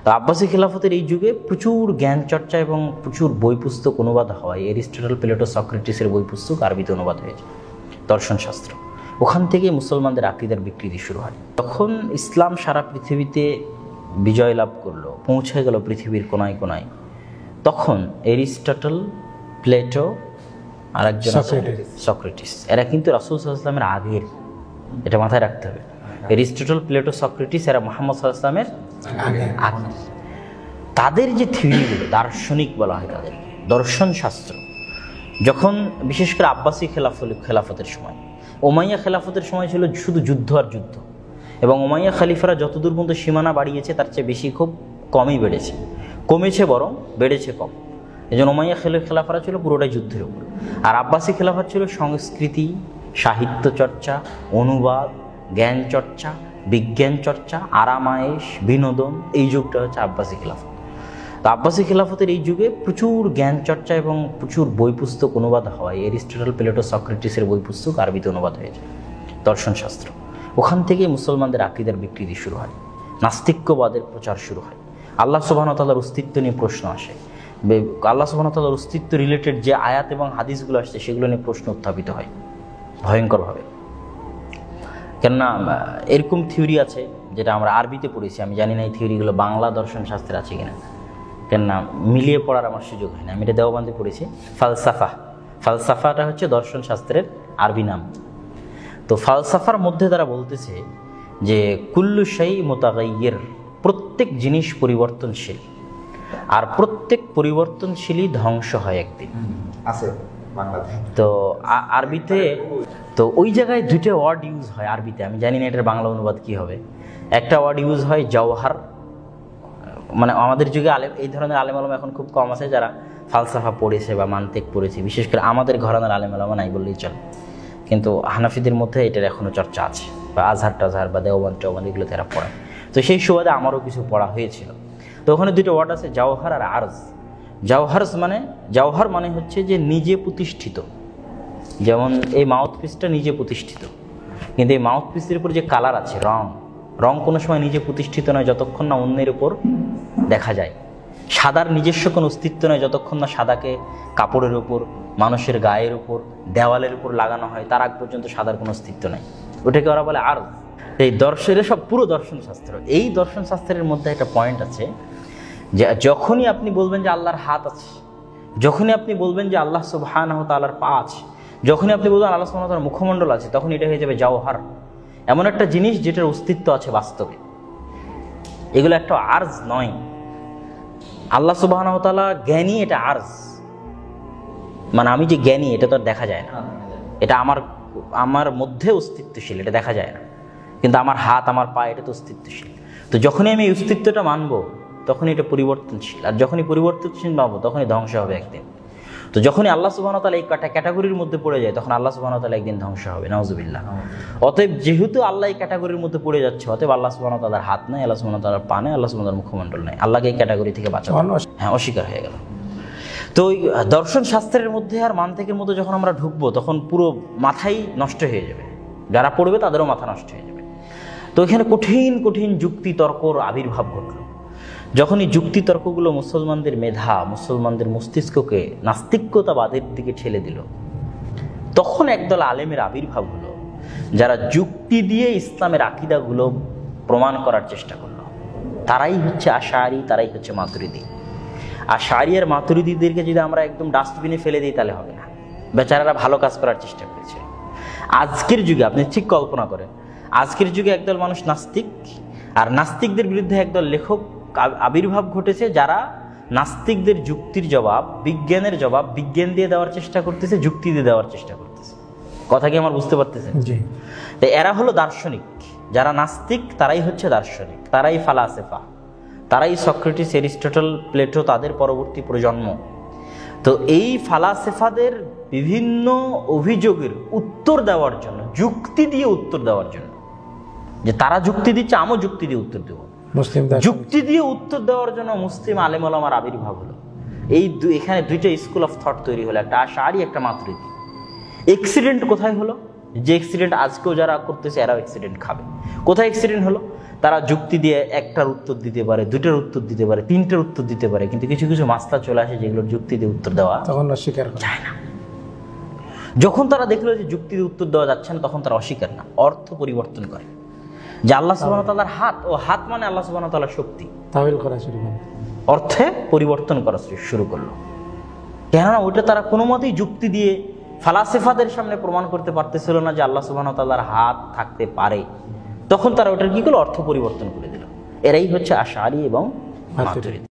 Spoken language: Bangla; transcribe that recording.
তো আব্বাসী খিলাফতের এই যুগে প্রচুর জ্ঞান চর্চা এবং প্রচুর বই পুস্তক অনুবাদ হয়। এরিস্টটল, প্লেটো, সক্রেটিসের বই পুস্তক আরবিতে অনুবাদ হয়েছে, দর্শনশাস্ত্র। ওখান থেকে মুসলমানদের আকীদার বিকৃতি শুরু হয়। যখন ইসলাম সারা পৃথিবীতে বিজয় লাভ করলো, পৌঁছে গেল পৃথিবীর কোনায় কোনায়, তখন এরিস্টটল, প্লেটো আর একজন সক্রেটিস, এরা কিন্তু রাসূল সাল্লাল্লাহু আলাইহি ওয়াসাল্লামের আগের, এটা মাথায় রাখতে হবে। এরিস্টটল, প্লেটো, সক্রেটিস এরা মুহাম্মদ সাল্লাল্লাহু আলাইহি ওয়াসাল্লামের আগে। তাদের যে থিওরিগুলো, দার্শনিক বলা হয় তাদের, দর্শন শাস্ত্র, যখন বিশেষ করে আব্বাসী খেলাফতের সময়, উমাইয়া খেলাফতের সময় ছিল শুধু যুদ্ধ আর যুদ্ধ, এবং উমাইয়া খলিফারা যতদূর পর্যন্ত সীমানা বাড়িয়েছে তার চেয়ে বেশি খুব কমই বেড়েছে, কমেছে বরং, বেড়েছে কম। এই জন্য উমাইয়া খেলাফারা ছিল পুরোটাই যুদ্ধের উপর, আর আব্বাসী খেলাফত ছিল সংস্কৃতি, সাহিত্য চর্চা, অনুবাদ, জ্ঞান চর্চা, বিজ্ঞান চর্চা, আরামায়েশ, বিনোদন। এই যুগটা হচ্ছে আব্বাসী খেলাফত। তো আব্বাসী খেলাফতের এই যুগে প্রচুর জ্ঞান চর্চা এবং প্রচুর বই পুস্তক অনুবাদ হয়। এরিস্টটল, প্লেটো, সক্রেটিসের বই পুস্তক আরবিতে অনুবাদ হয়েছে, দর্শনশাস্ত্র। ওখান থেকে মুসলমানদের আকীদার বিকৃতি শুরু হয়, নাস্তিক্যবাদের প্রচার শুরু হয়। আল্লাহ সুবহানাহু ওয়া তাআলার অস্তিত্ব নিয়ে প্রশ্ন আসে, আল্লাহ সুবহানাহু ওয়া তাআলার অস্তিত্ব রিলেটেড যে আয়াত এবং হাদিসগুলো আসছে সেগুলো নিয়ে প্রশ্ন উত্থাপিত হয় ভয়ঙ্করভাবে। কেননা এরকম থিওরি আছে যেটা আমরা আরবিতে পড়েছি, আমি জানি না এই থিওরিগুলো বাংলা দর্শন শাস্ত্রে আছে কিনা, কেননা মিলিয়ে পড়ার আমার সুযোগ হয় না। আমি এটা দেওবন্দে পড়েছি। ফালসাফাটা হচ্ছে দর্শন শাস্ত্রের আরবি নাম। তো ফালসাফার মধ্যে তারা বলতেছে যে কুল্লু শাই মুতাগায়্যির, প্রত্যেক জিনিস পরিবর্তনশীল, আর প্রত্যেক পরিবর্তনশীলই ধ্বংস হয় একদিন। আছে বাংলাতে তো আরবিতে, তো ওই জায়গায় দুইটা ওয়ার্ড ইউজ হয় আরবিতে, আমি জানি না এটার বাংলা অনুবাদ কী হবে। একটা ওয়ার্ড ইউজ হয় জওহার, মানে আমাদের যুগে এই ধরনের আলেম আলম এখন খুব কম আছে যারা ফালসাফা পড়েছে বা মান্তিক পড়েছে, বিশেষ করে আমাদের ঘরানার আলেম আলম নাই বললেই চলে। কিন্তু হানাফিদের মধ্যে এটার এখনও চর্চা আছে, বা আজহার টাজহার বা দেওবন্দ এগুলোতে এরা পড়ে। তো সেই সুবাদে আমারও কিছু পড়া হয়েছিল। তো ওখানে দুটো ওয়ার্ড আছে, জাওহার আর আরজ। জাওহার মানে হচ্ছে যে নিজে প্রতিষ্ঠিত, যেমন এই মাউথপিসটা নিজে প্রতিষ্ঠিত, কিন্তু এই মাউথপিসের উপর যে কালার আছে, রং কোনো সময় নিজে প্রতিষ্ঠিত নয় যতক্ষণ না অন্যের উপর দেখা যায়। সাদার নিজস্ব কোনো অস্তিত্ব নয় যতক্ষণ না সাদাকে কাপড়ের উপর, মানুষের গায়ের উপর, দেওয়ালের উপর লাগানো হয়, তার আগ পর্যন্ত সাদার কোনো অস্তিত্ব নেই। ওটাকে ওরা বলে আরজ। এই দর্শনের সব পুরো দর্শনশাস্ত্র। এই দর্শনশাস্ত্রের মধ্যে একটা পয়েন্ট আছে যে যখনই আপনি বলবেন যে আল্লাহর হাত আছে, যখনই আপনি বলবেন যে আল্লাহ সুবহানাহু ওয়া তাআলার পা আছে, যখনই আপনি বলবেন আল্লাহ সুবহানাহু ওয়া তাআলার মুখমণ্ডল আছে, তখন এটা হয়ে যাবে জাওহার, এমন একটা জিনিস যেটার অস্তিত্ব আছে বাস্তবে। এগুলো একটা আরজ নয়। আল্লাহ সুবহানাহু ওয়া তাআলা জ্ঞানী, এটা আরজ, মানে আমি যে জ্ঞানী এটা তো দেখা যায় না, এটা আমার মধ্যে অস্তিত্বশীল, এটা দেখা যায় না। কিন্তু আমার হাত, আমার পা, এটা তো অস্তিত্বশীল। তো যখনই আমি অস্তিত্বটা মানবো তখনই এটা পরিবর্তনশীল, আর যখনই পরিবর্তনশীল মানবো তখনই ধ্বংস হবে একদিন। তো যখনই আল্লাহ সুবহানাহু ওয়া তাআলা এই ক্যাটাগরির মধ্যে পড়ে যায় তখন আল্লাহ সুবহানাহু ওয়া তাআলা একদিন ধ্বংস হবে, নাউজুবিল্লাহ। অতএব যেহেতু আল্লাহ এই ক্যাটাগরির মধ্যে পড়ে যাচ্ছে, অতএব আল্লাহ সুবহানাহু ওয়া তাআলার হাত নাই, আল্লাহ সুবহানাহু ওয়া তাআলার পা নাই, আল্লাহ সুবহানাহু ওয়া তাআলার মুখমণ্ডল নাই, আল্লাহকে এই ক্যাটাগরি থেকে বাঁচানো, হ্যাঁ, অস্বীকার হয়ে গেল। তো ওই দর্শন শাস্ত্রের মধ্যে আর মান্তিকের মধ্যে যখন আমরা ঢুকবো তখন পুরো মাথাই নষ্ট হয়ে যাবে, যারা পড়বে তাদেরও মাথা নষ্ট হয়ে যাবে। তো এখানে কঠিন কঠিন যুক্তি তর্কর আবির্ভাব ঘটল। যখন এই যুক্তি তর্কগুলো মুসলমানদের মেধা, মুসলমানদের মস্তিষ্ককে নাস্তিক্যতাবাদের দিকে ঠেলে দিল, তখন একদল আলেমের আবির্ভাব হলো যারা যুক্তি দিয়ে ইসলামের আকীদাগুলো প্রমাণ করার চেষ্টা করলো। তারাই হচ্ছে আশআরী, তারাই হচ্ছে মাতুরিদি। আশআরী আর মাতুরিদিদেরকে যদি আমরা একদম ডাস্টবিনে ফেলে দিই তাহলে হবে না, বেচারারা ভালো কাজ করার চেষ্টা করেছে। আজকের যুগে আপনি ঠিক কল্পনা করেন, আজকের যুগে একদল মানুষ নাস্তিক, আর নাস্তিকদের বিরুদ্ধে একদল লেখক আবির্ভাব ঘটেছে যারা নাস্তিকদের যুক্তির জবাব, বিজ্ঞানের জবাব বিজ্ঞান দিয়ে দেওয়ার চেষ্টা করতেছে, যুক্তি দিয়ে দেওয়ার চেষ্টা করতেছে। কথা কি আমার বুঝতে পারতেছেন? তো এরা হলো দার্শনিক। যারা নাস্তিক তারাই হচ্ছে দার্শনিক, তারাই ফালাসেফা, তারাই সক্রেটিস, এরিস্টটল, প্লেটো, তাদের পরবর্তী প্রজন্ম। তো এই ফালাসেফাদের বিভিন্ন অভিযোগের উত্তর দেওয়ার জন্য, যুক্তি দিয়ে উত্তর দেওয়ার জন্য, যে তারা যুক্তি দিচ্ছে আমিও যুক্তি দিয়ে উত্তর দেবো, যুক্তি দিয়ে উত্তর দেওয়ার জন্য মুসলিম আলেম ওলামার আবির্ভাব হলো। এখানে দুইটা স্কুল অফ থট তৈরি হলো, একটা আশআরী, একটা মাতুরিদি। এক্সিডেন্ট কোথায় হলো? যে এক্সিডেন্ট আজকেও যারা করতেছে এরাও এক্সিডেন্ট খাবে। কোথায় এক্সিডেন্ট হলো? তারা যুক্তি দিয়ে একটার উত্তর দিতে পারে, দুইটার উত্তর দিতে পারে, তিনটার উত্তর দিতে পারে, কিন্তু কিছু কিছু মাসলা চলে আসে যেগুলোর যুক্তি দিয়ে উত্তর দেওয়া তখন অস্বীকার করে। যায় না। যখন তারা দেখলো যে যুক্তি দিয়ে উত্তর দেওয়া যাচ্ছে না, তখন তারা অস্বীকার না, অর্থ পরিবর্তন করে, যে আল্লাহ সুবহানাহু ওয়া তাআলার হাত, ও হাত মানে আল্লাহ সুবহানাহু ওয়া তাআলার শক্তি, তাওয়িল করা শুরু করে। অর্থে পরিবর্তন করা শুরু করলো। কেননা ওইটা তারা কোনো মতেই যুক্তি দিয়ে ফালাসিফাদের সামনে প্রমাণ করতে পারতেছিল না যে আল্লাহ সুবহানাহু ওয়া তাআলার হাত থাকতে পারে। তখন তারা ওটার কি করলো, অর্থ পরিবর্তন করে দিল। এরাই হচ্ছে আশআরী এবং মাতুরিদী।